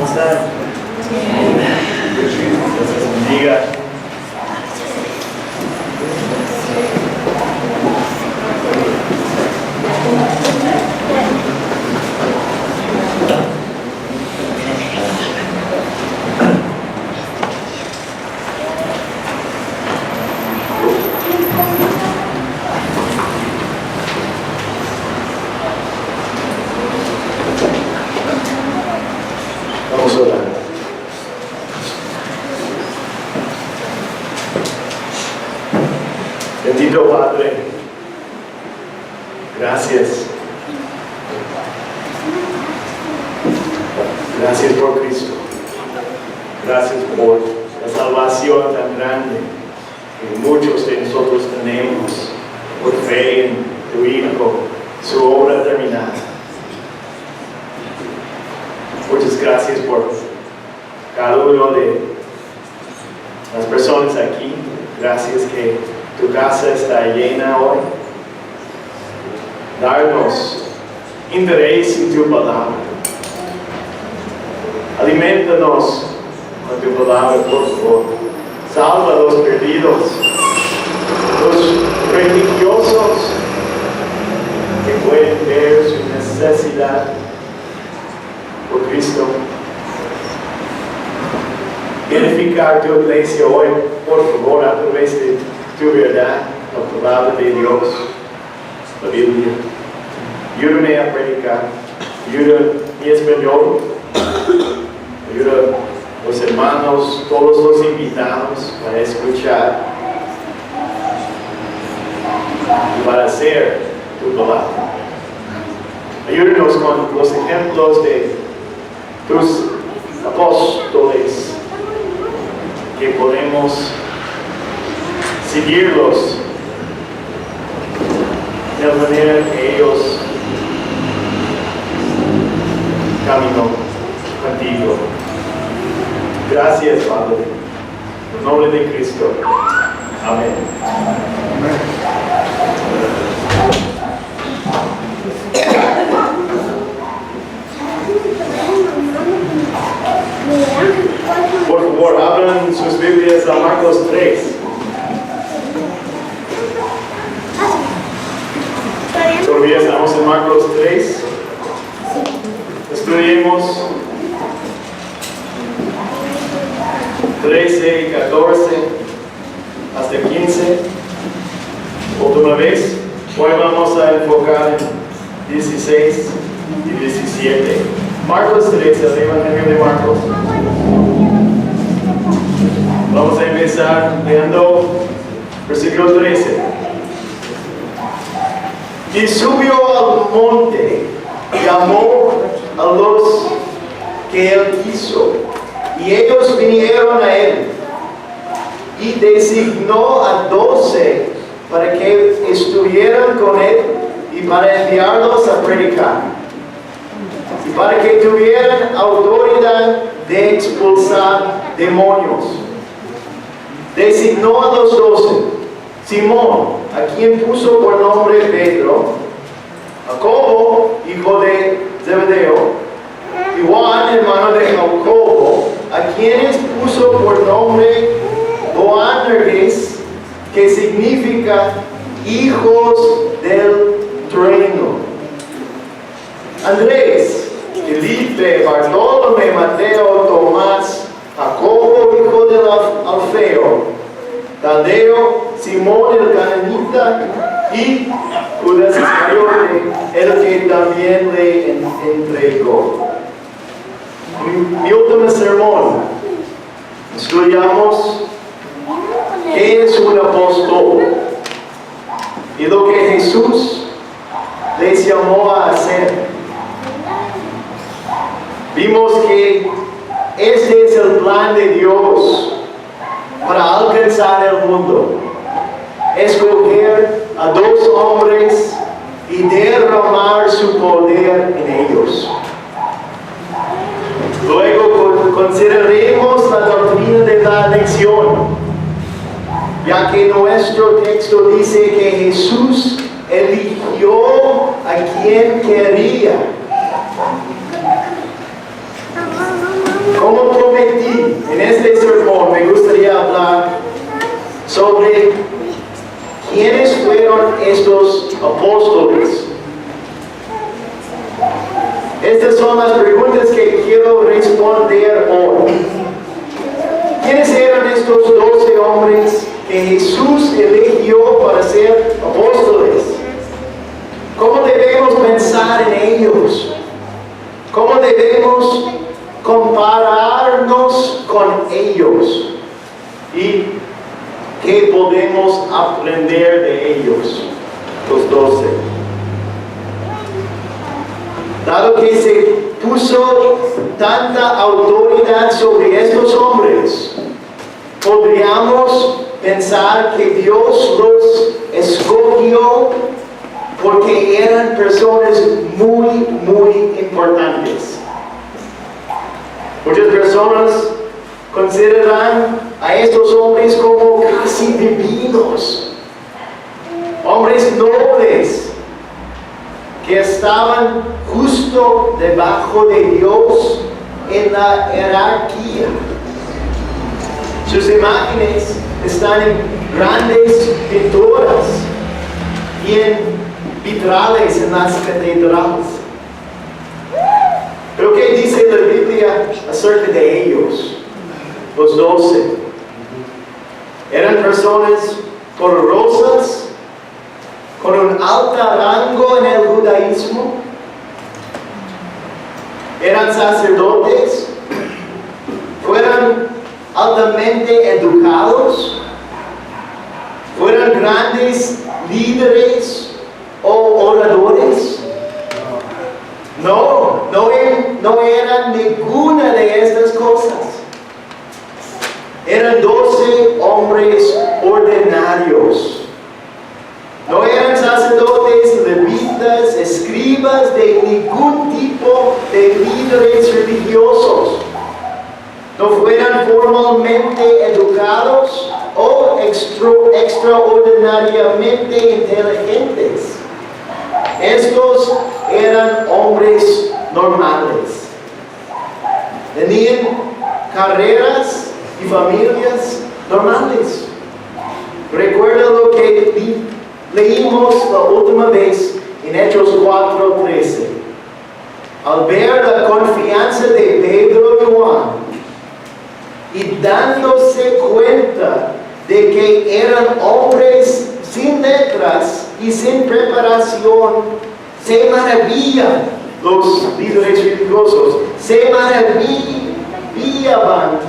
están? Dios les bendiga. Vamos a orar. Bendito Padre, gracias. Gracias por Cristo. Gracias por la salvación tan grande que muchos de nosotros tenemos por fe en tu Hijo, su obra terminada. Muchas gracias por cada uno de las personas aquí. Gracias que tu casa está llena hoy. Darnos interés en tu palabra. Alimentanos con tu palabra, por favor. Salva a los perdidos, los religiosos que pueden ver su necesidad por Cristo. Edificar tu iglesia hoy, por favor, a través de tu verdad, la palabra de Dios, la Biblia. Ayúdame a predicar, ayuda mi español, ayuda a los hermanos, todos los invitados para escuchar y para hacer tu palabra. Ayúdanos con los ejemplos de tus apóstoles, que podemos seguirlos de la manera que ellos caminó contigo. Gracias, Padre. En nombre de Cristo. Amén. Por favor, abran sus Biblias a Marcos 3. Todavía estamos en Marcos 3. Estudiemos 13 y 14 hasta 15. Última vez. Hoy vamos a enfocar en 16 y 17. Marcos 13, el Evangelio de Marcos. Vamos a empezar leyendo versículo 13. Y subió al monte, llamó a los que él quiso, y ellos vinieron a él, y designó a 12 para que estuvieran con él y para enviarlos a predicar, y para que tuvieran autoridad de expulsar demonios. Designó a los 12. Simón, a quien puso por nombre Pedro, Jacobo, hijo de Zebedeo, y Juan, hermano de Jacobo, a quienes puso por nombre Boanerges, que significa hijos del trueno. Andrés, Felipe, Bartolomé, Mateo, Tomás, Jacobo, hijo del Alfeo, Tadeo, Simón el cananita y Judas Iscariote, el que también le entregó. Mi último sermón, estudiamos qué es un apóstol y lo que Jesús les llamó a hacer. Vimos que este es el plan de Dios para alcanzar el mundo. Escoger a 2 hombres y derramar su poder en ellos. Luego consideremos la doctrina de la elección, ya que nuestro texto dice que Jesús eligió a quien quería. responder hoy. ¿Quiénes eran estos 12 hombres que Jesús eligió para ser apóstoles? ¿Cómo debemos pensar en ellos? ¿Cómo debemos compararnos con ellos? ¿Y qué podemos aprender de ellos, los 12? Dado que se puso tanta autoridad sobre estos hombres, podríamos pensar que Dios los escogió porque eran personas muy, muy importantes. Muchas personas consideran a estos hombres como casi divinos, hombres nobles que estaban justo debajo de Dios en la jerarquía. Sus imágenes están en grandes pinturas y en vitrales en las catedrales. Pero ¿qué dice la Biblia acerca de ellos? Los 12. Eran personas poderosas, con un alto rango en el judaísmo. Eran sacerdotes, fueron altamente educados, fueron grandes líderes o oradores. No eran ninguna de estas cosas. Eran 12 hombres ordinarios. No eran sacerdotes, levitas, escribas de ningún tipo de líderes religiosos. No fueran formalmente educados o extraordinariamente inteligentes. Estos eran hombres normales. Tenían carreras y familias normales. Recuerda lo que leímos la última vez en Hechos 4:13. Al ver la confianza de Pedro y Juan y dándose cuenta de que eran hombres sin letras y sin preparación, se maravillan los líderes religiosos, se maravillaban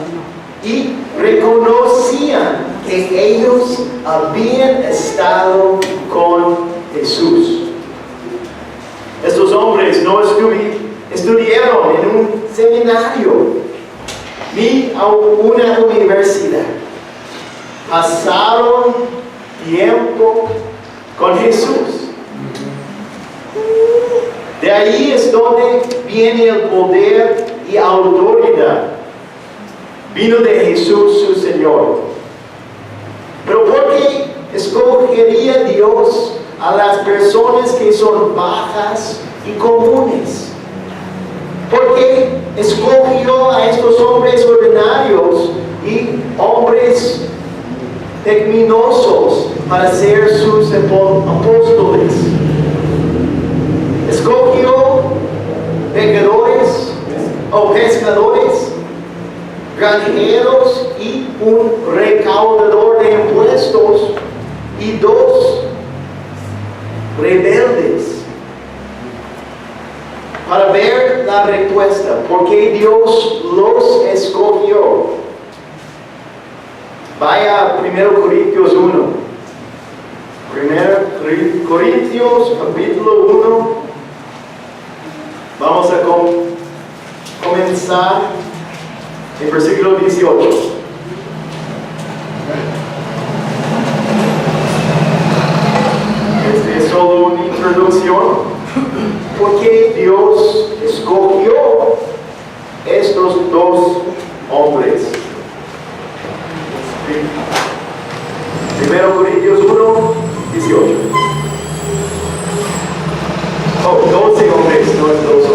y reconocían que ellos habían estado con Jesús. Estos hombres no estudiaron en un seminario ni a una universidad. Pasaron tiempo con Jesús. De ahí es donde viene el poder y autoridad. Vino de Jesús su Señor. Pero ¿por qué escogería Dios a las personas que son bajas y comunes? ¿Por qué escogió a estos hombres ordinarios y hombres pecaminosos para ser sus apóstoles? Escogió pecadores o pescadores, granjeros y un recaudador de impuestos y 2 rebeldes. Para ver la respuesta, ¿por qué Dios los escogió? Vaya a 1 Corintios 1. 1 Corintios capítulo 1. Vamos a comenzar en versículo 18. Este es solo una introducción. ¿Por qué Dios escogió estos 2 hombres? 1 Corintios 1, 18. 12 hombres, no es 2 hombres,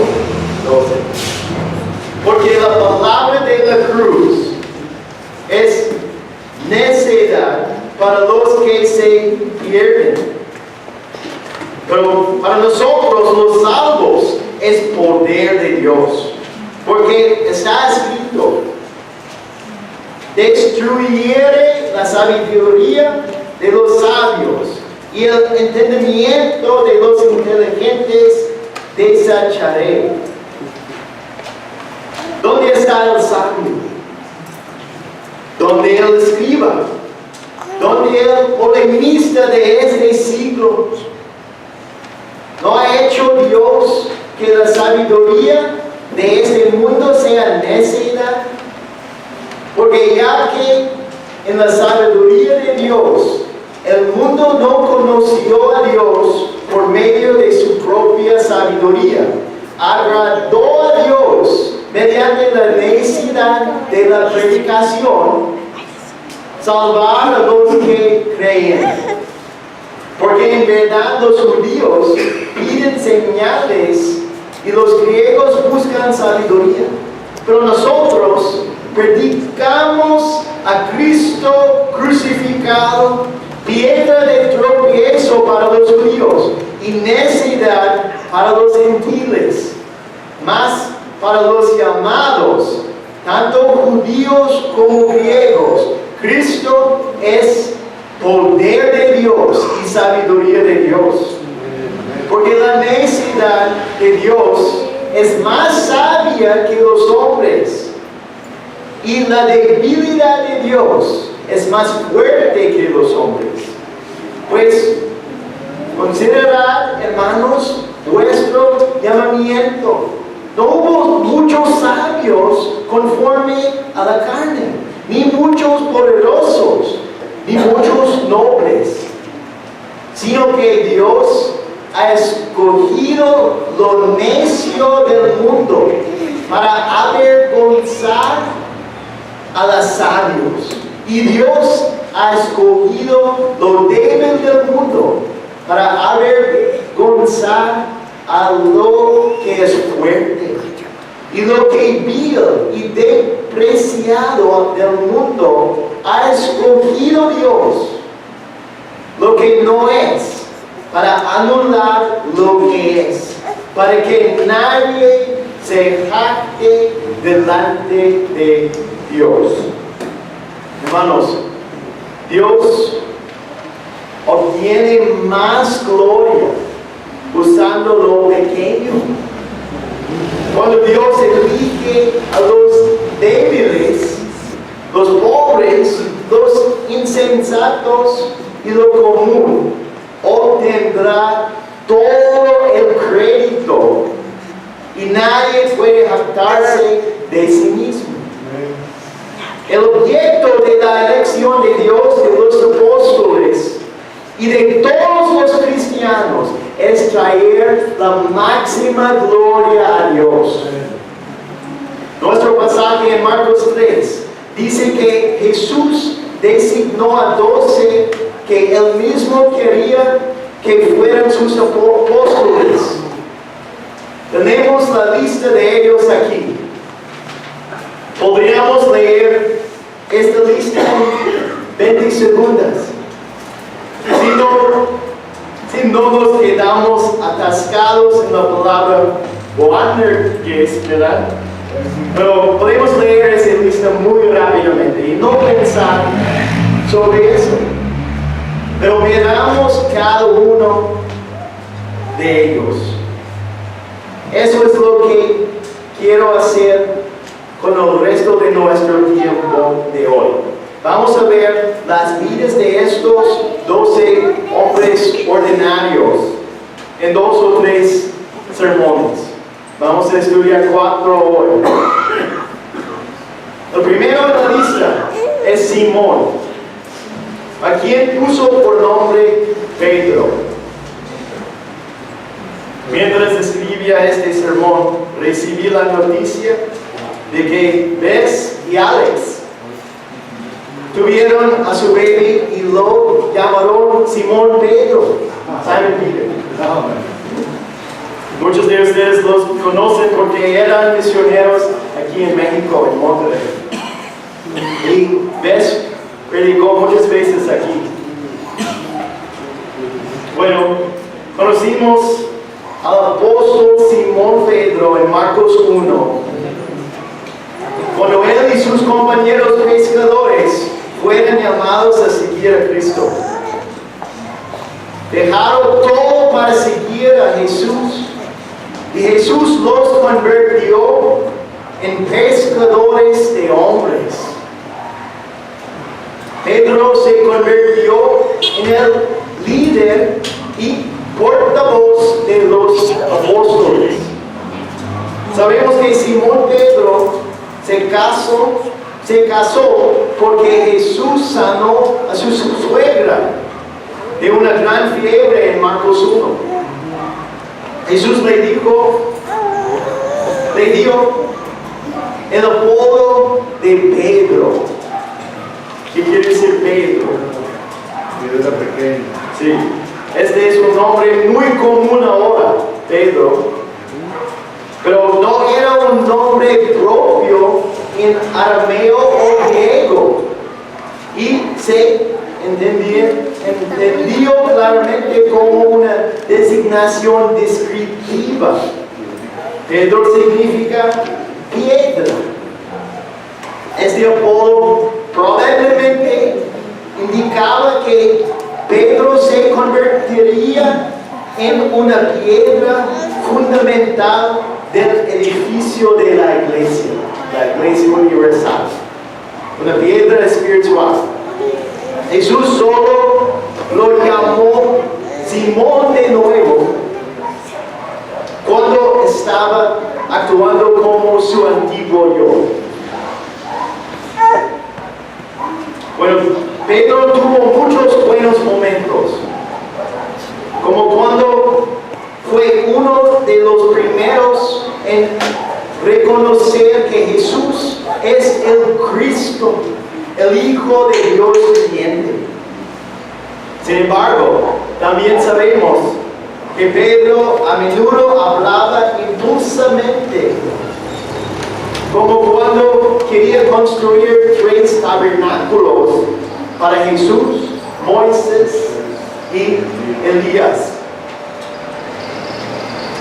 12. Porque la palabra de la cruz es necedad para los que se pierden. Pero para nosotros los salvos es poder de Dios. Porque está escrito: destruyere la sabiduría de los sabios y el entendimiento de los inteligentes desecharé. ¿Dónde está el sabio? ¿Dónde el escriba? ¿Dónde el polemista de este siglo? ¿No ha hecho Dios que la sabiduría de este mundo sea necedad? Porque ya que en la sabiduría de Dios el mundo no conoció a Dios por medio de su propia sabiduría, agradó a Dios mediante la necesidad de la predicación salvar a los que creen. Porque en verdad los judíos piden señales y los griegos buscan sabiduría. Pero nosotros predicamos a Cristo crucificado, piedra de tropiezo para los judíos y necedad para los gentiles. Mas para los llamados, tanto judíos como griegos, Cristo es poder de Dios y sabiduría de Dios. Porque la necedad de Dios es más sabia que los hombres, y la debilidad de Dios es más fuerte que los hombres. Pues considerad, hermanos, vuestro llamamiento. No hubo muchos sabios conforme a la carne, ni muchos poderosos, ni muchos nobles, sino que Dios ha escogido lo necio del mundo para avergonzar a los sabios. Y Dios ha escogido lo débil del mundo para avergonzar a lo que es fuerte. Y lo que vil y despreciado del mundo ha escogido Dios, lo que no es, para anular lo que es, para que nadie se jacte delante de Dios. Hermanos, Dios obtiene más gloria usando lo pequeño. Cuando Dios elige a los débiles, los pobres, los insensatos y lo común, obtendrá todo el crédito y nadie puede jactarse de sí mismo. El objeto de la elección de Dios, de los apóstoles y de todos los cristianos es traer la máxima gloria a Dios. Nuestro pasaje en Marcos 3 dice que Jesús designó a 12 que él mismo quería que fueran sus apóstoles. Tenemos la lista de ellos aquí. Podríamos leer esta lista en 20 segundos. Si no nos quedamos atascados en la palabra Boanerges, ¿verdad? Pero podemos leer esa lista muy rápidamente y no pensar sobre eso. Pero miramos cada uno de ellos. Eso es lo que quiero hacer con el resto de nuestro tiempo de hoy. Vamos a ver las vidas de estos 12 hombres ordinarios en 2 o 3 sermones. Vamos a estudiar 4 hoy. El primero en la lista es Simón, a quien puso por nombre Pedro. Mientras escribía este sermón, recibí la noticia de que Bess y Alex tuvieron a su bebé y lo llamaron Simón Pedro, Simon Peter. Muchos de ustedes los conocen porque eran misioneros aquí en México, en Monterrey. Y Bess predicó muchas veces aquí. Bueno, conocimos al apóstol Simón Pedro en Marcos 1, sus compañeros pescadores fueron llamados a seguir a Cristo. Dejaron todo para seguir a Jesús. Y Jesús los convirtió en pescadores de hombres. Pedro se convirtió en el líder y portavoz de los apóstoles. Sabemos que Simón Pedro se casó porque Jesús sanó a su suegra de una gran fiebre en Marcos 1. Jesús le dio el apodo de Pedro. ¿Qué quiere decir Pedro? Piedra pequeña. Sí, este es un nombre muy común ahora, Pedro. Pero no era un nombre propio en arameo o griego. Y se entendió claramente como una designación descriptiva. Pedro significa piedra. Este apodo probablemente indicaba que Pedro se convertiría en una piedra fundamental del edificio de la iglesia universal, una piedra espiritual. Jesús solo lo llamó Simón de nuevo cuando estaba actuando como su antiguo yo. Bueno, Pedro tuvo muchos buenos momentos, como cuando fue uno de los primeros en reconocer que Jesús es el Cristo, el Hijo de Dios viviente. Sin embargo, también sabemos que Pedro a menudo hablaba impulsivamente, como cuando quería construir 3 tabernáculos para Jesús, Moisés y Elías.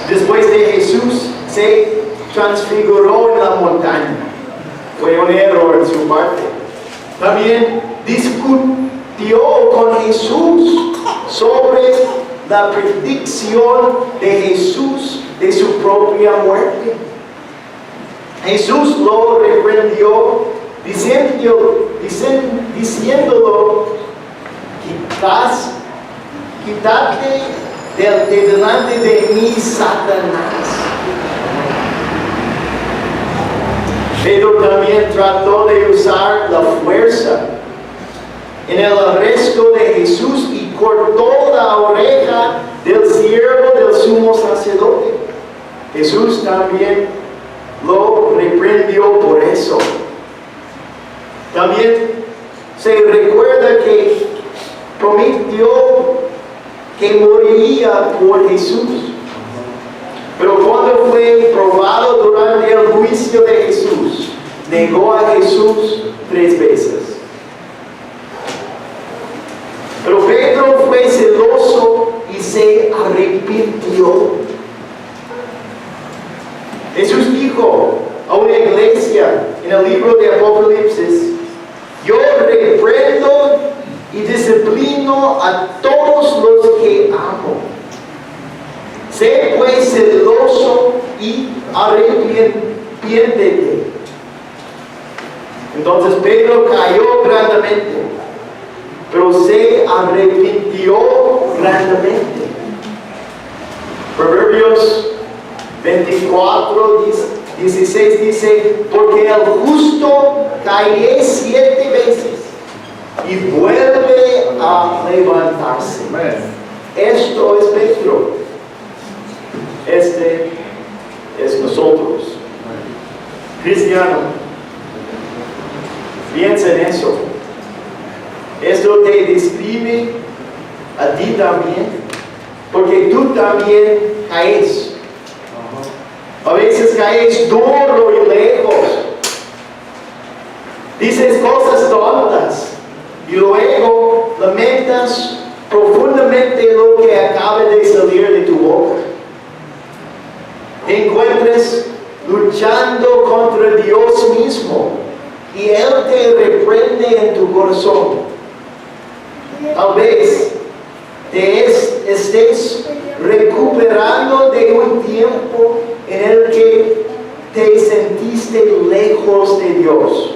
Después de Jesús se transfiguró en la montaña. Fue un error en su parte. También discutió con Jesús sobre la predicción de Jesús de su propia muerte. Jesús lo reprendió diciéndolo, quítate de delante de mí, Satanás. Pedro también trató de usar la fuerza en el arresto de Jesús y cortó la oreja del siervo del sumo sacerdote. Jesús también lo reprendió por eso. También se recuerda que prometió que moriría por Jesús. Pero cuando fue probado durante el juicio de Jesús, negó a Jesús 3 veces. Pero Pedro fue celoso y se arrepintió. Jesús dijo a una iglesia en el libro de Apocalipsis: yo reprendo y disciplino a todos los que amo. Sé pues celoso y arrepiéntete. Entonces Pedro cayó grandemente, pero se arrepintió grandemente. Proverbios 24:16 dice: porque el justo cae 7 veces y vuelve a levantarse. Esto es Pedro. Este es nosotros. Cristiano, piensa en eso. Esto te describe a ti también, porque tú también caes. A veces caes duro y lejos. Dices cosas tontas y luego lamentas profundamente lo que acaba de salir de tu boca. Te encuentres luchando contra Dios mismo y Él te reprende en tu corazón. Tal vez te estés recuperando de un tiempo en el que te sentiste lejos de Dios.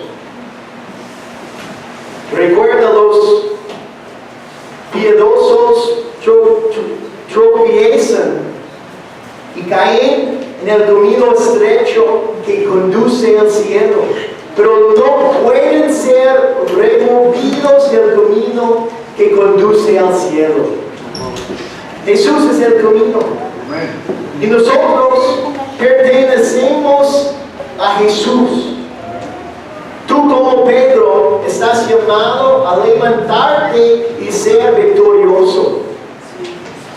Recuerda, los piadosos tropiezan y caen en el camino estrecho que conduce al cielo, pero no pueden ser removidos del camino que conduce al cielo. Jesús es el camino. Y nosotros pertenecemos a Jesús. Tú, como Pedro, estás llamado a levantarte y ser victorioso.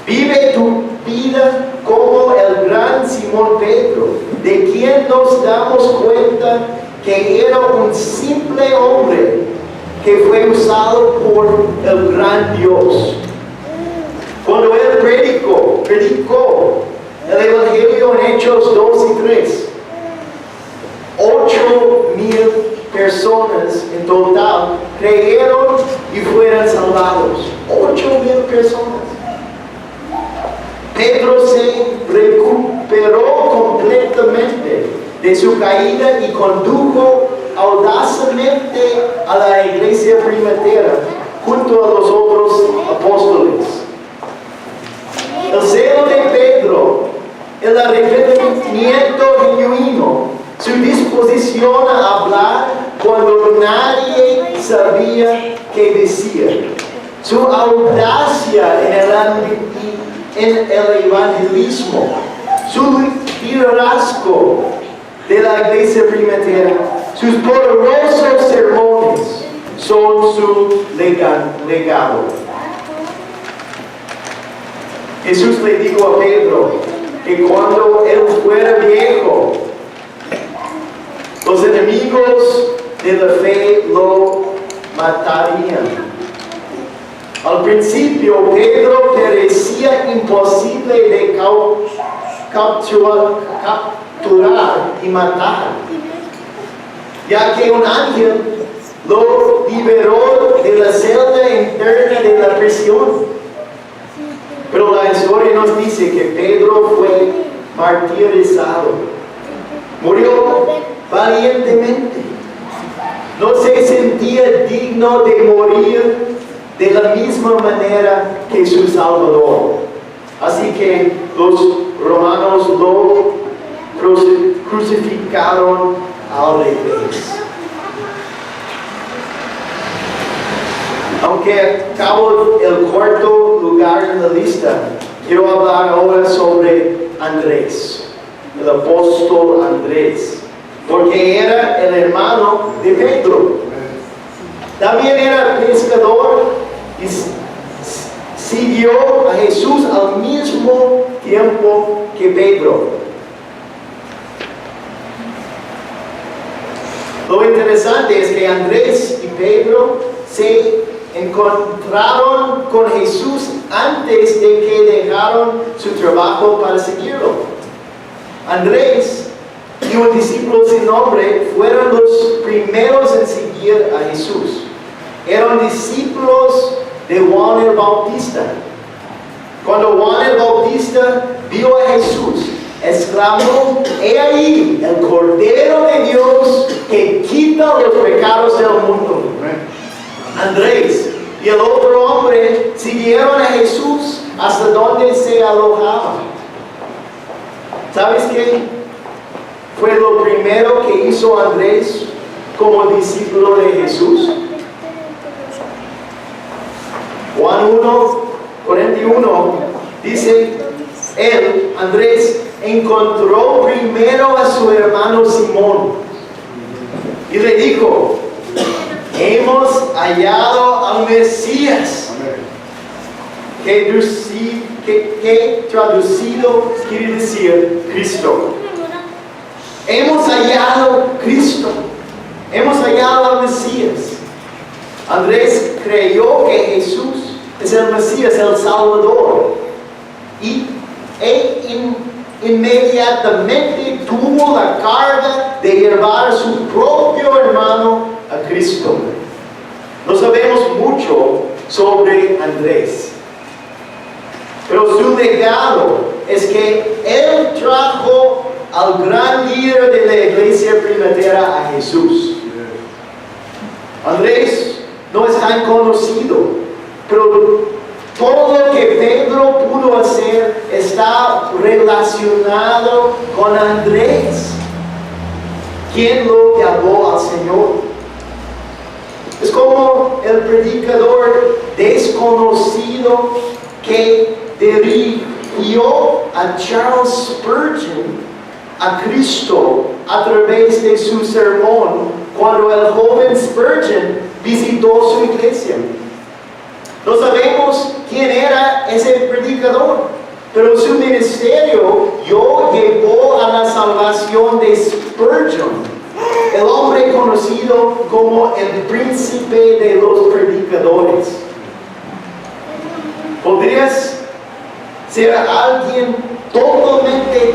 Vive tu vida como el gran Simón Pedro, de quien nos damos cuenta que era un simple hombre que fue usado por el gran Dios. Cuando él predicó el Evangelio en Hechos 2 y 3, 8,000 personas en total creyeron y fueron salvados. 8,000 personas. Pedro se recuperó completamente de su caída y condujo audazmente a la iglesia primitiva junto a los otros apóstoles. El celo de Pedro, el arrepentimiento genuino, su disposición a hablar cuando nadie sabía qué decir, su audacia en el evangelismo, su liderazgo de la iglesia primitiva, sus poderosos sermones son su legado. Jesús le dijo a Pedro que cuando él fuera viejo, los enemigos de la fe lo matarían. Al principio, Pedro parecía imposible de capturar y matar, ya que un ángel lo liberó de la celda interna de la prisión. Pero la historia nos dice que Pedro fue martirizado. Murió valientemente. No se sentía digno de morir de la misma manera que su Salvador. Así que los romanos lo crucificaron al revés. Aunque acabo el cuarto lugar en la lista, quiero hablar ahora sobre Andrés, el apóstol Andrés, porque era el hermano de Pedro. También era pescador y siguió a Jesús al mismo tiempo que Pedro. Lo interesante es que Andrés y Pedro se encontraron con Jesús antes de que dejaron su trabajo para seguirlo. Andrés y un discípulo sin nombre fueron los primeros en seguir a Jesús. Eran discípulos de Juan el Bautista. Cuando Juan el Bautista vio a Jesús, exclamó: "He ahí el Cordero de Dios que quita los pecados del mundo". Andrés y el otro hombre siguieron a Jesús hasta donde se alojaba. ¿Sabes qué fue lo primero que hizo Andrés como discípulo de Jesús? Juan 1:41 dice: él, Andrés, encontró primero a su hermano Simón y le dijo: "Hemos hallado al Mesías", que traducido quiere decir Cristo. Hemos hallado Cristo, hemos hallado al Mesías. Andrés creyó que Jesús es el Mesías, el Salvador, y inmediatamente tuvo la carga de llevar a su propio hermano sobre Andrés. Pero su legado es que él trajo al gran líder de la iglesia primera a Jesús. Andrés no es tan conocido, pero todo lo que Pedro pudo hacer está relacionado con Andrés, quien lo llevó al Señor. Es como el predicador desconocido que dirigió a Charles Spurgeon a Cristo a través de su sermón cuando el joven Spurgeon visitó su iglesia. No sabemos quién era ese predicador, pero su ministerio llevó a la salvación de Spurgeon, el hombre conocido como el príncipe de los predicadores. Podrías ser alguien totalmente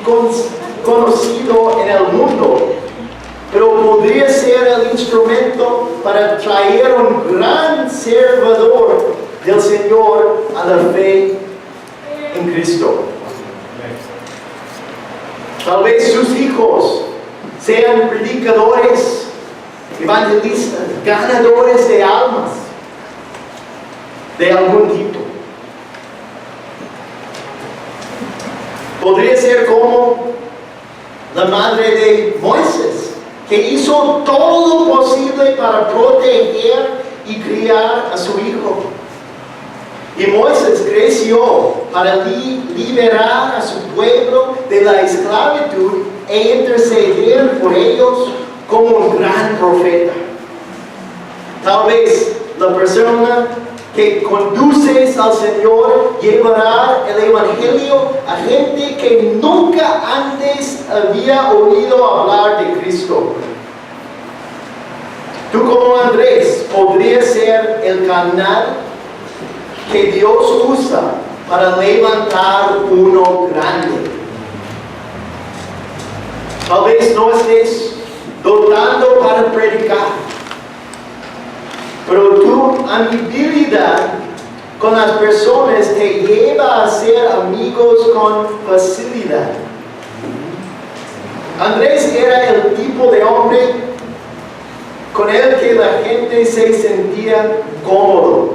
desconocido en el mundo, pero podría ser el instrumento para traer un gran servidor del Señor a la fe en Cristo. Tal vez sus hijos sean predicadores, evangelistas, ganadores de almas de algún tipo. Podría ser como la madre de Moisés, que hizo todo lo posible para proteger y criar a su hijo. Y Moisés creció para liberar a su pueblo de la esclavitud e interceder por ellos como un gran profeta. Tal vez la persona que conduces al Señor llevará el Evangelio a gente que nunca antes había oído hablar de Cristo. Tú como Andrés podrías ser el canal que Dios usa para levantar uno grande. Tal vez no estés dotando para predicar, pero tu amabilidad con las personas te lleva a ser amigos con facilidad. Andrés era el tipo de hombre con el que la gente se sentía cómodo.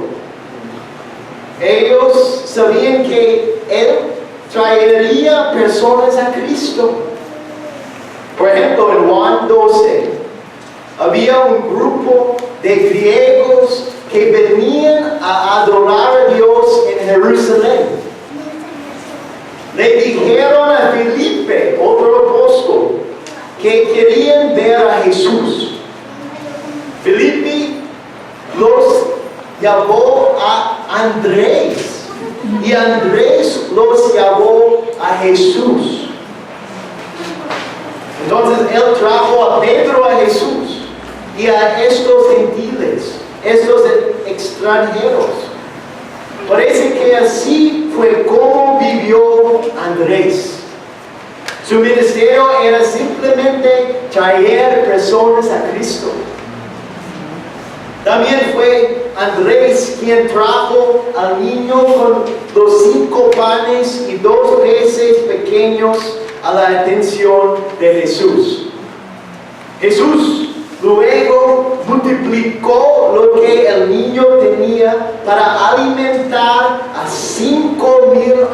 Ellos sabían que él traería personas a Cristo. Por ejemplo, en Juan 12, había un grupo de griegos que venían a adorar a Dios en Jerusalén. Le dijeron a Felipe, otro apóstol, que querían ver a Jesús. Felipe los llamó a Andrés y Andrés los llamó a Jesús. Entonces él trajo a Pedro a Jesús y a estos gentiles, estos extranjeros. Parece que así fue como vivió Andrés. Su ministerio era simplemente traer personas a Cristo. También fue Andrés quien trajo al niño con los 5 panes y 2 peces pequeños a la atención de Jesús. Jesús luego multiplicó lo que el niño tenía para alimentar a 5,000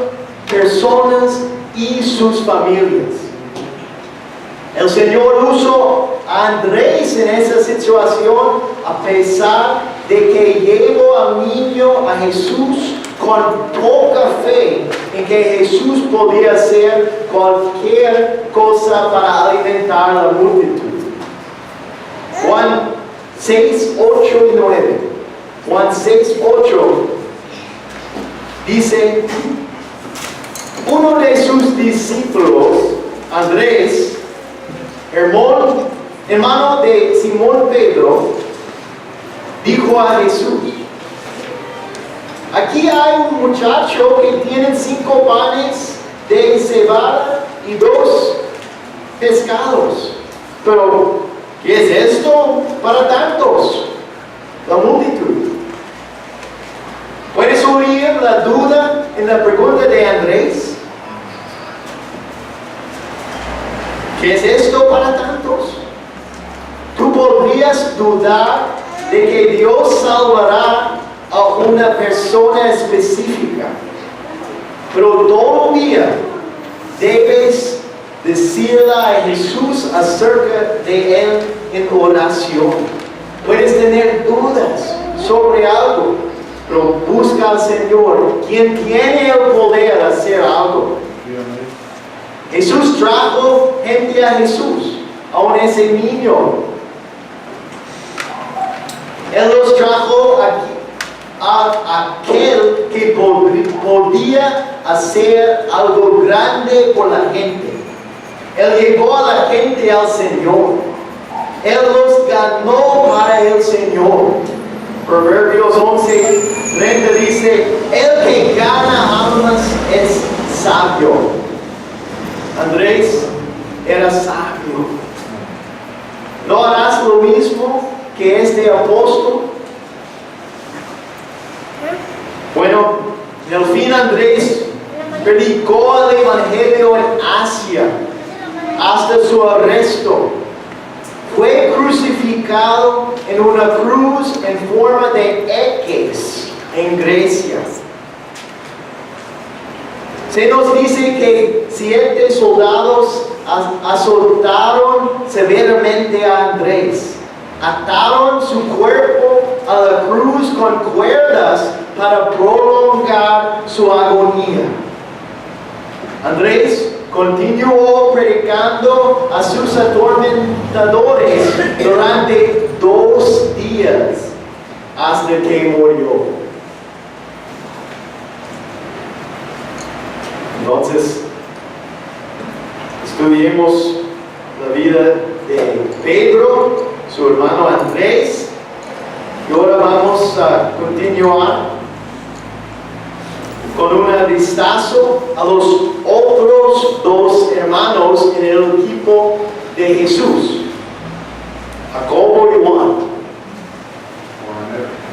personas y sus familias. El Señor usó a Andrés en esa situación a pesar de que llevó al niño a Jesús con poca fe en que Jesús podía hacer cualquier cosa para alimentar a la multitud. Juan 6, 8 y 9. Juan 6, 8 dice: uno de sus discípulos, Andrés, hermano de Simón Pedro, dijo a Jesús: aquí hay un muchacho que tiene 5 panes de cebada y 2 pescados. Pero, ¿qué es esto para tantos? La multitud. en la pregunta de Andrés, ¿qué es esto para tantos? Tú podrías dudar de que Dios salvará a una persona específica, pero todavía debes decirle a Jesús acerca de Él en oración. Puedes tener dudas sobre algo, pero busca al Señor, quien tiene el poder de hacer algo. Jesús trajo gente a Jesús, aún ese niño. Él los trajo a aquel que podía hacer algo grande por la gente. Él llevó a la gente al Señor. Él los ganó para el Señor. Proverbios 11:30 dice, el que gana almas es sabio. Andrés era sabio. ¿No harás lo mismo que este apóstol? Bueno, en el fin Andrés predicó el Evangelio en Asia hasta su arresto. Fue crucificado en una cruz en forma de X en Grecia. Se nos dice que 7 soldados azotaron severamente a Andrés. Ataron su cuerpo a la cruz con cuerdas para prolongar su agonía. Andrés continuó predicando a sus atormentadores durante 2 días hasta que murió. Entonces, estudiemos la vida de Pedro, su hermano Andrés, y ahora vamos a continuar con un vistazo a los otros 2 hermanos en el equipo de Jesús, Jacobo y Juan.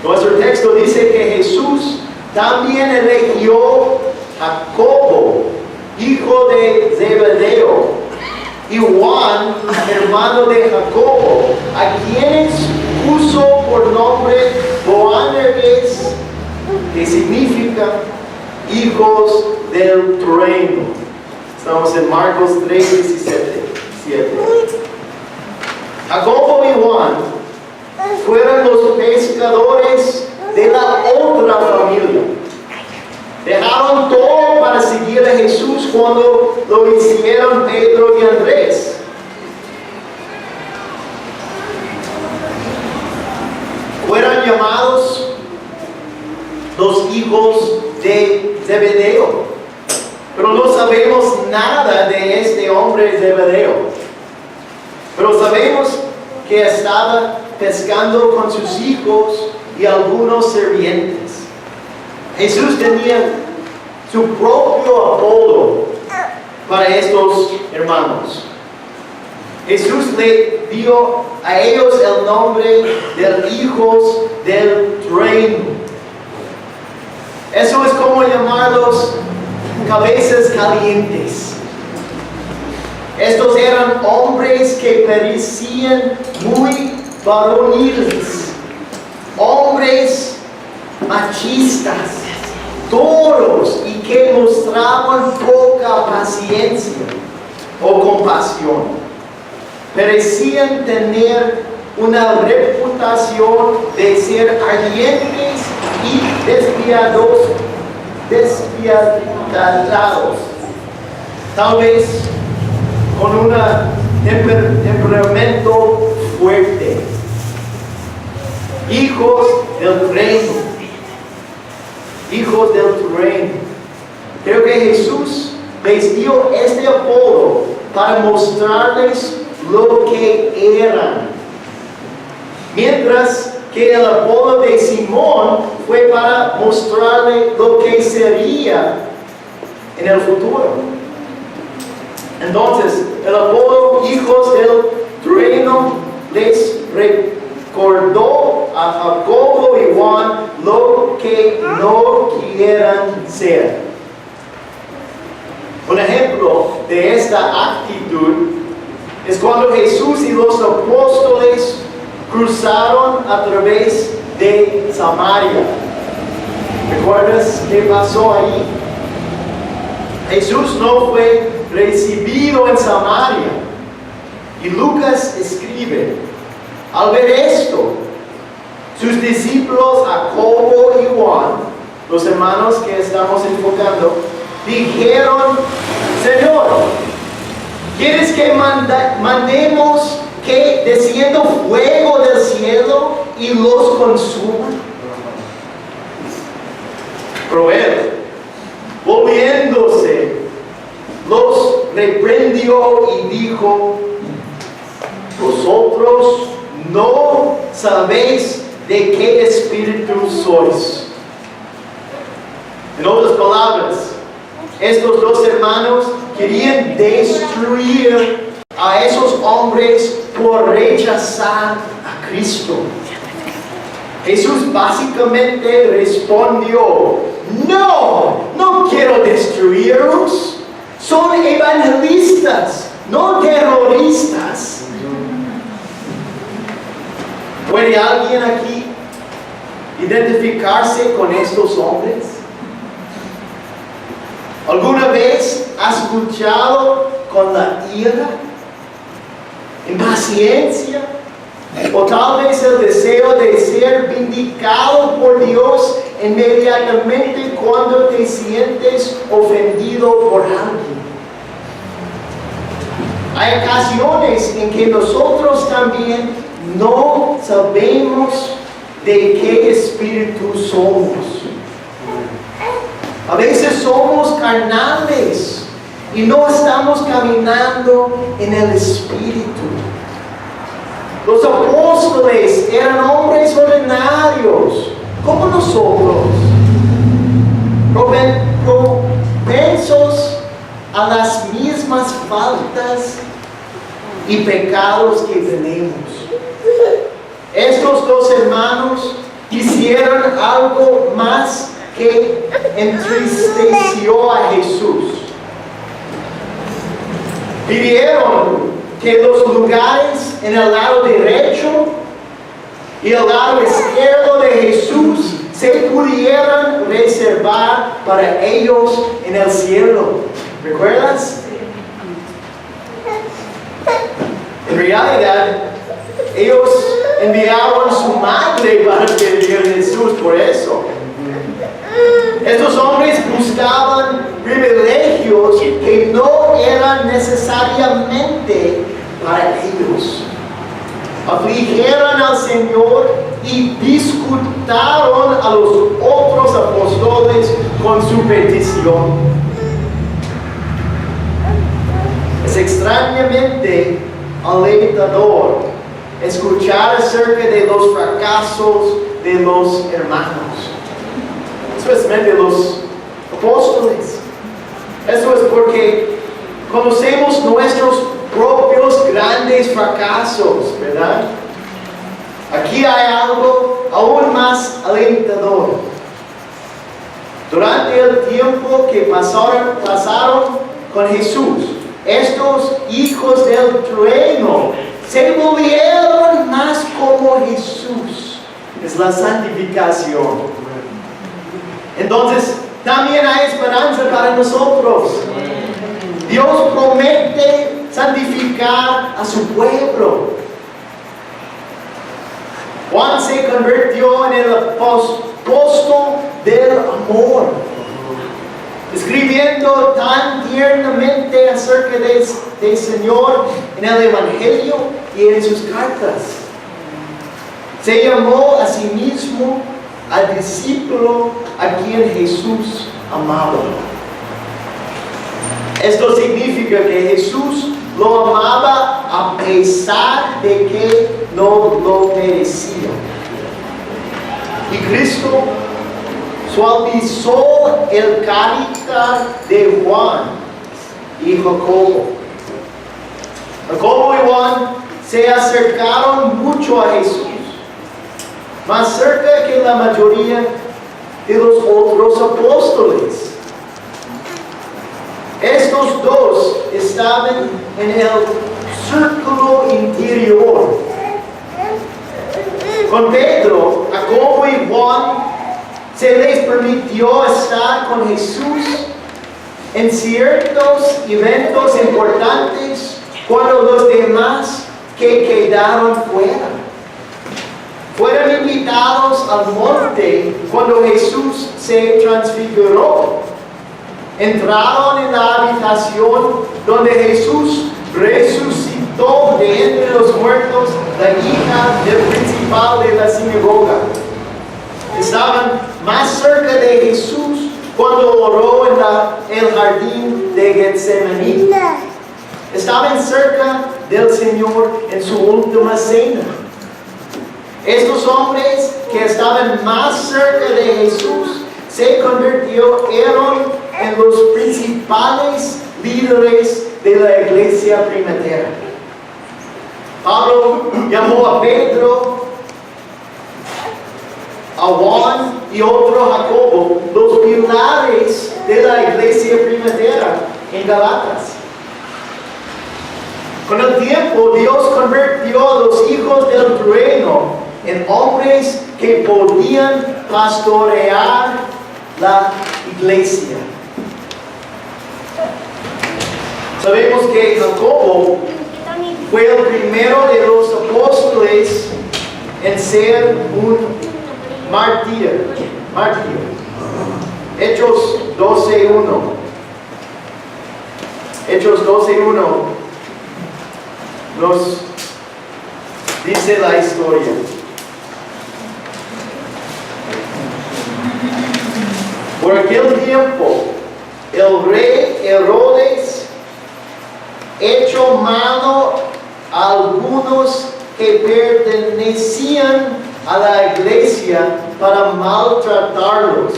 Nuestro texto dice que Jesús también eligió Jacobo, hijo de Zebedeo, y Juan, hermano de Jacobo, a quienes puso por nombre Boanerges, que significa hijos del trueno. Estamos en Marcos 3:17. Jacobo y Juan fueron los pescadores de la otra familia. Dejaron todo para seguir a Jesús cuando lo hicieron Pedro y Andrés. Fueron llamados los hijos de Zebedeo, pero no sabemos nada de este hombre Zebedeo. Pero sabemos que estaba pescando con sus hijos y algunos sirvientes. Jesús tenía su propio apodo para estos hermanos. Jesús le dio a ellos el nombre de hijos del trueno. Eso es como llamarlos cabezas calientes. Estos eran hombres que parecían muy varoniles, hombres machistas, duros y que mostraban poca paciencia o compasión. Parecían tener una reputación de ser ardientes y despiadados, tal vez con un temperamento fuerte. Hijos del reino. Hijos del reino. Creo que Jesús les dio este apodo para mostrarles lo que eran. Mientras que el apodo de Simón fue para mostrarle lo que sería en el futuro. Entonces, el apodo hijos del trueno les recordó a Jacobo y Juan lo que no quieran ser. Un ejemplo de esta actitud es cuando Jesús y los apóstoles cruzaron a través de Samaria. ¿Recuerdas qué pasó ahí? Jesús no fue recibido en Samaria. Y Lucas escribe, al ver esto, sus discípulos Jacobo y Juan, los hermanos que estamos enfocando, dijeron, Señor, ¿quieres que mandemos que descienda fuego del cielo y los consuma? Pero él, volviéndose, los reprendió y dijo, vosotros no sabéis de qué espíritu sois. En otras palabras, estos dos hermanos querían destruir a esos hombres por rechazar a Cristo. Jesús básicamente respondió, no quiero destruirlos. Son evangelistas, no terroristas. ¿Puede alguien aquí identificarse con estos hombres? ¿Alguna vez has luchado con la ira, impaciencia o tal vez el deseo de ser vindicado por Dios inmediatamente cuando te sientes ofendido por alguien? Hay ocasiones en que nosotros también no sabemos de qué espíritu somos. A veces somos carnales y no estamos caminando en el espíritu. Los apóstoles eran hombres ordinarios, como nosotros, propensos a las mismas faltas y pecados que tenemos. Estos dos hermanos hicieron algo más que entristeció a Jesús. Pidieron que los lugares en el lado derecho y el lado izquierdo de Jesús se pudieran reservar para ellos en el cielo. ¿Recuerdas? En realidad, ellos enviaron a su madre para pedir a Jesús por eso. Estos hombres buscaban privilegios que no eran necesariamente para ellos. Afligieron al Señor y discutaron a los otros apóstoles con su petición. Es extrañamente alentador escuchar acerca de los fracasos de los hermanos, especialmente los apóstoles. Eso es porque conocemos nuestros propios grandes fracasos, ¿verdad? Aquí hay algo aún más alentador. Durante el tiempo que pasaron con Jesús, estos hijos del trueno se volvieron más como Jesús. Es la santificación. Entonces, también hay esperanza para nosotros. Dios promete santificar a su pueblo. Juan se convirtió en el apóstol del amor, escribiendo tan tiernamente acerca del Señor en el Evangelio y en sus cartas. Se llamó a sí mismo al discípulo a quien Jesús amaba. Esto significa que Jesús lo amaba a pesar de que no lo merecía. Y Cristo suavizó el carácter de Juan y Jacobo. Jacobo y Juan se acercaron mucho a Jesús, más cerca que la mayoría de los otros apóstoles. Estos dos estaban en el círculo interior. Con Pedro, Jacobo y Juan se les permitió estar con Jesús en ciertos eventos importantes cuando los demás que quedaron fuera. Fueron invitados al monte cuando Jesús se transfiguró. Entraron en la habitación donde Jesús resucitó de entre los muertos la hija del principal de la sinagoga. Estaban más cerca de Jesús cuando oró en el jardín de Getsemaní. Estaban cerca del Señor en su última cena. Estos hombres que estaban más cerca de Jesús se convirtieron en los principales líderes de la iglesia primera. Pablo llamó a Pedro, a Juan y otro Jacobo los pilares de la iglesia primera en Galatas. Con el tiempo, Dios convirtió a los hijos del trueno en hombres que podían pastorear la iglesia. Sabemos que Jacobo fue el primero de los apóstoles en ser un mártir. Hechos 12:1. Hechos 12:1 nos dice la historia. Por aquel tiempo, el rey Herodes echó mano a algunos que pertenecían a la iglesia para maltratarlos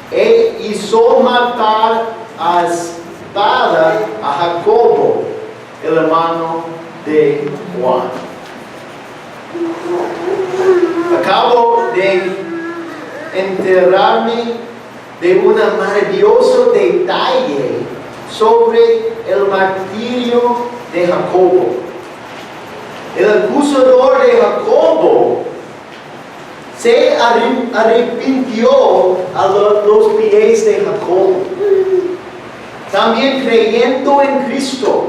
e hizo matar a espada a Jacobo, el hermano de Juan. Acabo de enterarme de un maravilloso detalle sobre el martirio de Jacobo. El acusador de Jacobo se arrepintió a los pies de Jacobo. También creyendo en Cristo,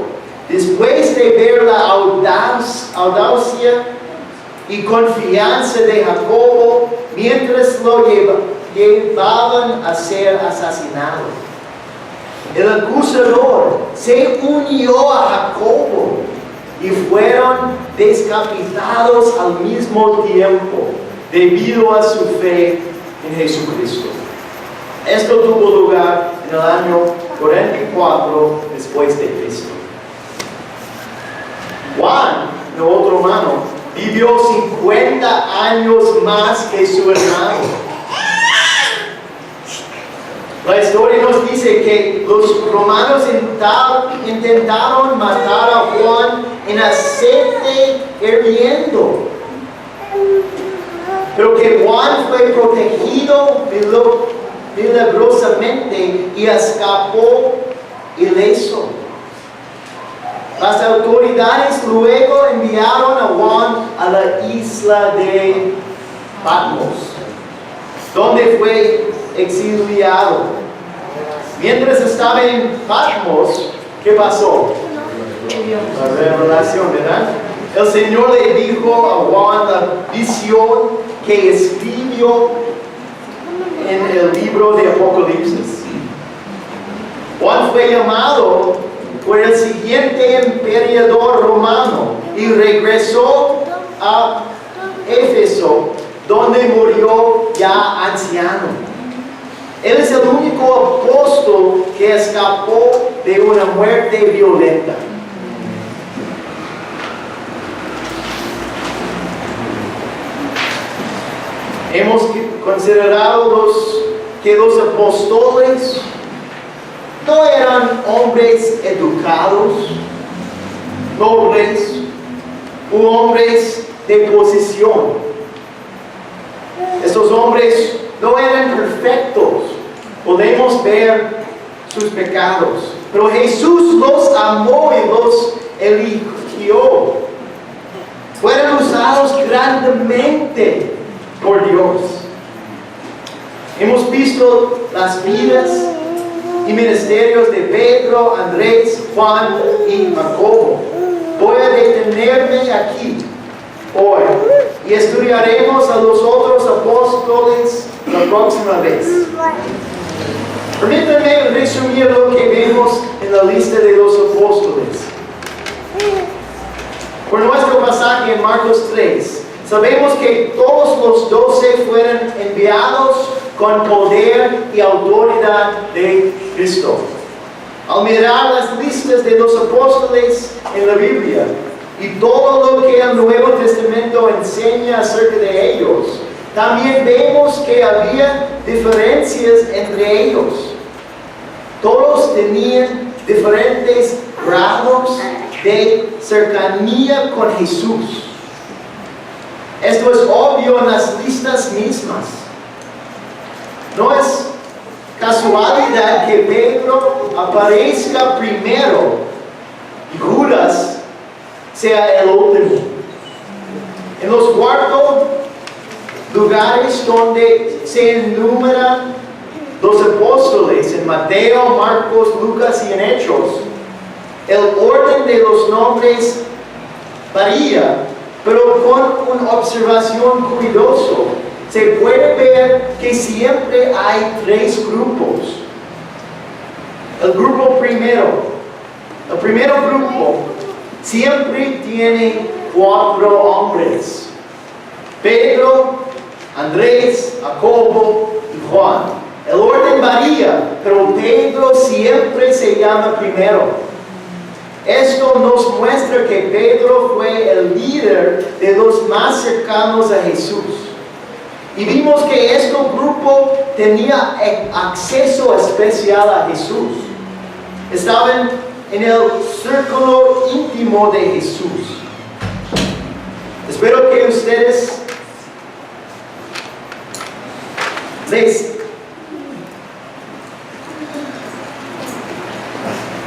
después de ver la audacia y confianza de Jacobo mientras lo llevaban a ser asesinado. El acusador se unió a Jacobo y fueron decapitados al mismo tiempo debido a su fe en Jesucristo. Esto tuvo lugar en el año 44 después de Cristo. Juan, el otro hermano, vivió 50 años más que su hermano. La historia nos dice que los romanos intentaron matar a Juan en aceite hirviendo, pero que Juan fue protegido milagrosamente y escapó ileso. Las autoridades luego enviaron a Juan a la isla de Patmos, donde fue exiliado. Mientras estaba en Patmos, ¿qué pasó? La revelación, ¿verdad? El Señor le dijo a Juan la visión que escribió en el libro de Apocalipsis. Juan fue llamado por el siguiente emperador romano y regresó a Éfeso, donde murió ya anciano. Él es el único apóstol que escapó de una muerte violenta. Hemos considerado que los apóstoles no eran hombres educados, nobles u hombres de posición. Estos hombres no eran perfectos. Podemos ver sus pecados, Pero Jesús los amó y los eligió. Fueron usados grandemente por Dios. Hemos visto las vidas y ministerios de Pedro, Andrés, Juan y Jacobo. Voy a detenerme aquí hoy y estudiaremos a los otros apóstoles la próxima vez. Permítanme resumir lo que vemos en la lista de los apóstoles. Por nuestro pasaje en Marcos 3, sabemos que todos los 12 fueron enviados con poder y autoridad de Cristo. Al mirar las listas de los apóstoles en la Biblia y todo lo que el Nuevo Testamento enseña acerca de ellos, también vemos que había diferencias entre ellos. Todos tenían diferentes grados de cercanía con Jesús. Esto es obvio en las listas mismas. No es casualidad que Pedro aparezca primero y Judas sea el último. En los cuartos lugares donde se enumeran los apóstoles, en Mateo, Marcos, Lucas y en Hechos, el orden de los nombres varía, pero con una observación cuidadosa. Se puede ver que siempre hay 3 grupos. El primer grupo siempre tiene 4 hombres: Pedro, Andrés, Jacobo y Juan. El orden varía, pero Pedro siempre se llama primero. Esto nos muestra que Pedro fue el líder de los más cercanos a Jesús. Y vimos que este grupo tenía acceso especial a Jesús. Estaban en el círculo íntimo de Jesús. Espero que ustedes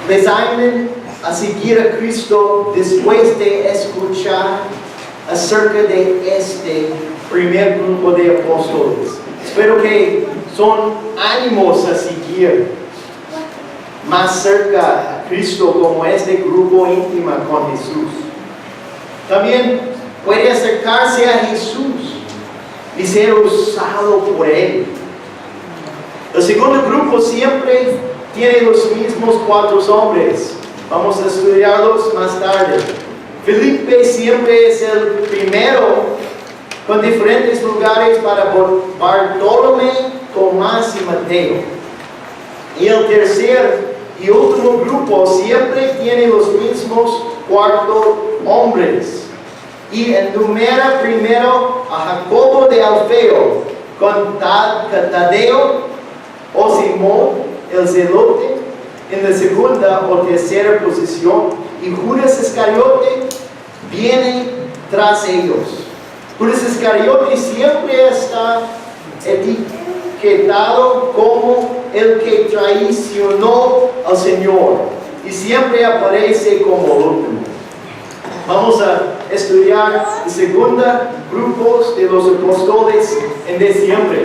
les animen a seguir a Cristo después de escuchar acerca de este primer grupo de apóstoles. Espero que son ánimos a seguir más cerca a Cristo como este grupo íntimo con Jesús. También puede acercarse a Jesús y ser usado por Él. El segundo grupo siempre tiene los mismos 4 hombres. Vamos a estudiarlos más tarde. Felipe siempre es el primero, con diferentes lugares para Bartolomé, Tomás y Mateo. Y el tercer y último grupo siempre tiene los mismos 4 hombres. Y enumera primero a Jacobo de Alfeo, con Tadeo o Simón el Zelote en la segunda o tercera posición, y Judas Iscariote viene tras ellos. Judas Iscariote siempre está etiquetado como el que traicionó al Señor y siempre aparece como el último. Vamos a estudiar el segundo grupo de los apóstoles en diciembre.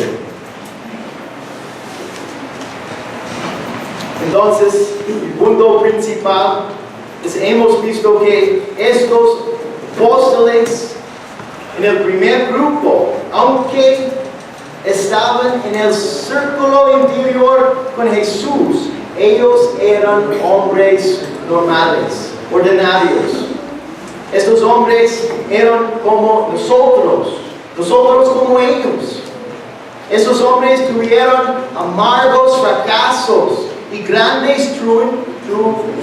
Entonces, el punto principal es hemos visto que estos apóstoles en el primer grupo, aunque estaban en el círculo interior con Jesús, ellos eran hombres normales, ordinarios. Estos hombres eran como nosotros como ellos. Estos hombres tuvieron amargos fracasos y grandes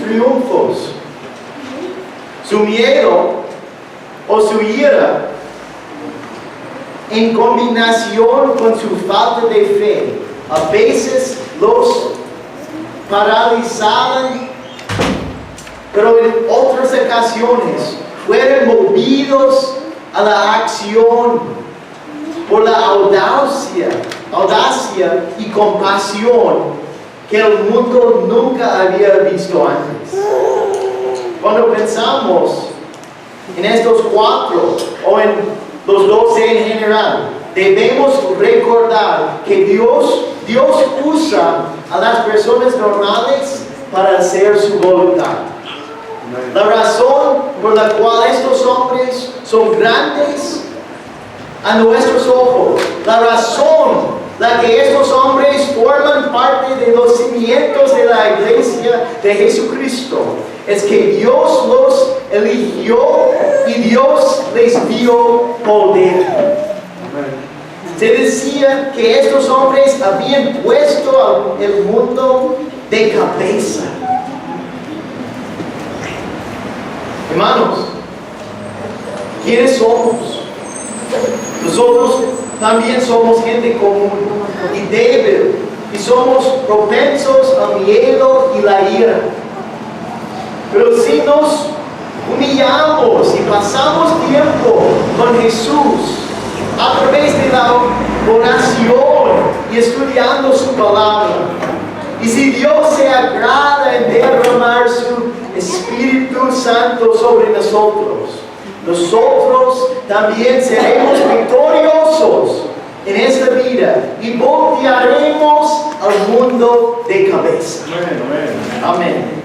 triunfos. Su miedo o su ira, en combinación con su falta de fe, a veces los paralizaban, pero en otras ocasiones fueron movidos a la acción por la audacia y compasión que el mundo nunca había visto antes. Cuando pensamos en estos 4 o en los 12 en general, debemos recordar que Dios usa a las personas normales para hacer su voluntad. La razón por la cual estos hombres son grandes a nuestros ojos, la razón la que estos hombres forman parte de los cimientos de la iglesia de Jesucristo, es que Dios los eligió y Dios les dio poder. Se decía que estos hombres habían puesto el mundo de cabeza. Hermanos, ¿quiénes somos? Nosotros también somos gente común y débil, y somos propensos al miedo y la ira. Pero si nos humillamos y pasamos tiempo con Jesús a través de la oración y estudiando su palabra, y si Dios se agrada en derramar su Espíritu Santo sobre nosotros también seremos victoriosos en esta vida y voltearemos al mundo de cabeza. Amén.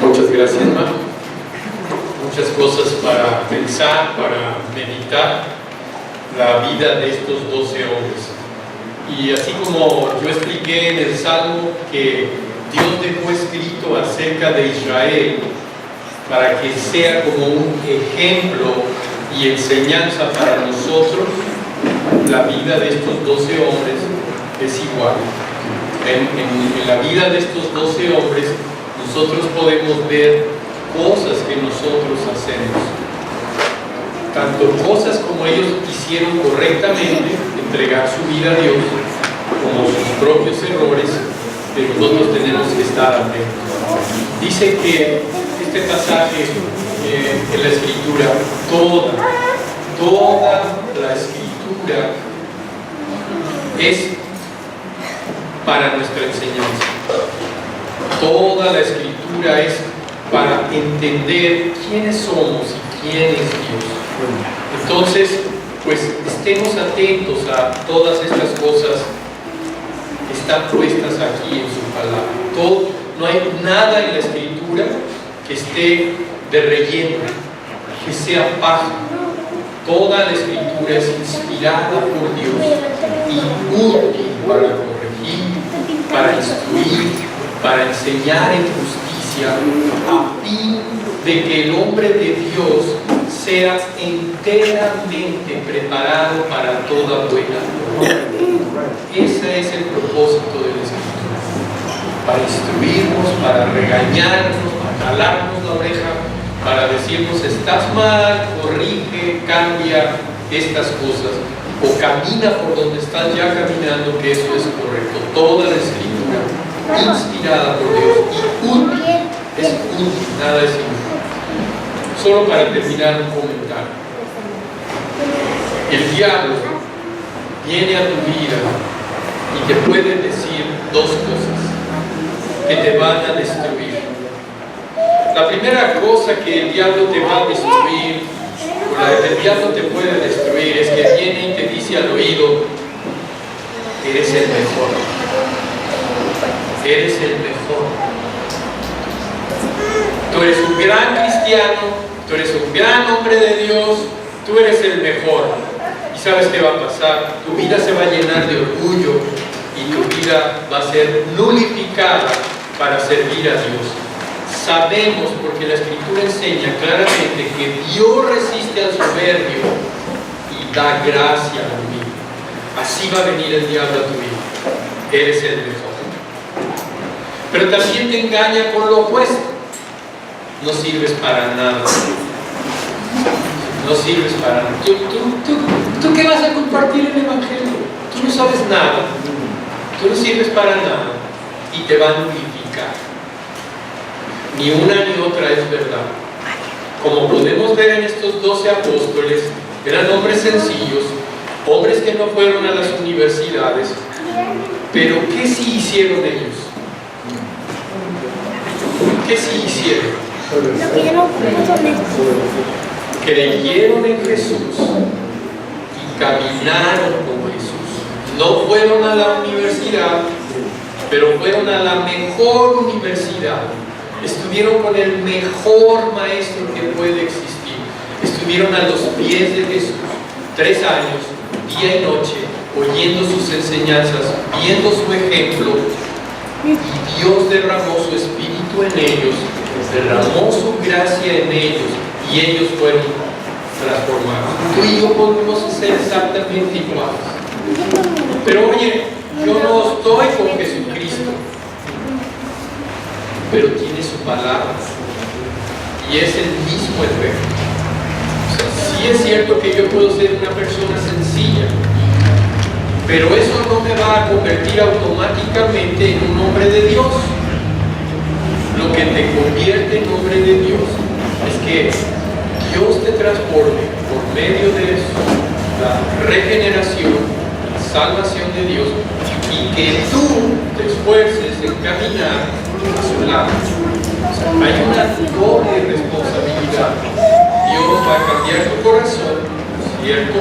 Muchas gracias, hermano. Muchas cosas para pensar, para meditar la vida de estos 12 hombres. Y así como yo expliqué en el Salmo que Dios dejó escrito acerca de Israel para que sea como un ejemplo y enseñanza para nosotros, la vida de estos 12 hombres es igual. En la vida de estos 12 hombres nosotros podemos ver cosas que nosotros hacemos, tanto cosas como ellos hicieron correctamente, entregar su vida a Dios, como sus propios errores, que nosotros tenemos que estar atentos. Dice que este pasaje en la Escritura, toda la Escritura es para nuestra enseñanza. Toda la Escritura es para entender quiénes somos y quién es Dios. Entonces, pues estemos atentos a todas estas cosas que están puestas aquí en su palabra. No hay nada en la Escritura que esté de relleno, que sea paja. Toda la Escritura es inspirada por Dios y útil para corregir, para instruir, para enseñar en justicia, a fin de que el hombre de Dios sea enteramente preparado para toda buena obra. Ese es el propósito de la Escritura, para instruirnos, para regañarnos, para jalarnos la oreja, para decirnos estás mal, corrige, cambia estas cosas, o camina por donde estás ya caminando, que eso es correcto. Toda la Escritura inspirada por Dios y útil, es útil, nada es inútil. Solo para terminar un comentario. El diablo viene a tu vida y te puede decir dos cosas que te van a destruir. La primera cosa que el diablo te va a destruir, o la que el diablo te puede destruir, es que viene y te dice al oído: eres el mejor. Eres el mejor. Tú eres un gran cristiano, tú eres un gran hombre de Dios, tú eres el mejor. ¿Y sabes qué va a pasar? Tu vida se va a llenar de orgullo y tu vida va a ser nulificada para servir a Dios. Sabemos, porque la Escritura enseña claramente que Dios resiste al soberbio y da gracia al humilde. Así va a venir el diablo a tu vida. Eres el mejor. Pero también te engaña con lo opuesto. no sirves para nada. No sirves para nada. ¿Tú qué vas a compartir el Evangelio? Tú no sabes nada. Tú no sirves para nada. Y te van a unificar. Ni una ni otra es verdad. Como podemos ver en estos 12 apóstoles, eran hombres sencillos, hombres que no fueron a las universidades, pero ¿qué sí hicieron ellos? ¿Qué sí hicieron? Creyeron en Jesús y caminaron con Jesús. No fueron a la universidad, pero fueron a la mejor universidad. Estuvieron con el mejor maestro que puede existir. Estuvieron a los pies de Jesús 3 años, día y noche, oyendo sus enseñanzas, viendo su ejemplo, y Dios derramó su espíritu en ellos, derramó su gracia en ellos, y ellos fueron transformados. Tú y yo podemos ser exactamente iguales. Pero oye, yo no estoy con Jesucristo, pero tiene su palabra y es el mismo efecto. O sea, sí es cierto que yo puedo ser una persona sencilla, pero eso no me va a convertir automáticamente en un hombre de Dios. Lo que te convierte en hombre de Dios es que Dios te transforme por medio de eso, la regeneración, la salvación de Dios, y que tú te esfuerces en caminar a su lado. O sea, hay una doble responsabilidad. Dios va a cambiar tu corazón, ¿cierto?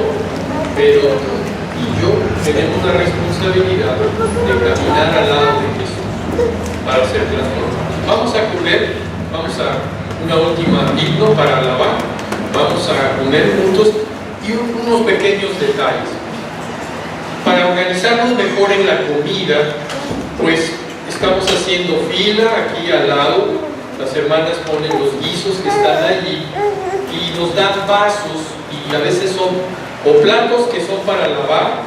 Pero tú y yo tenemos la responsabilidad de caminar al lado de Jesús para ser transformados. Vamos a comer, vamos a una última himno para alabar, vamos a comer juntos y unos pequeños detalles. Para organizarnos mejor en la comida, pues estamos haciendo fila aquí al lado. Las hermanas ponen los guisos que están allí y nos dan vasos, y a veces son o platos que son para lavar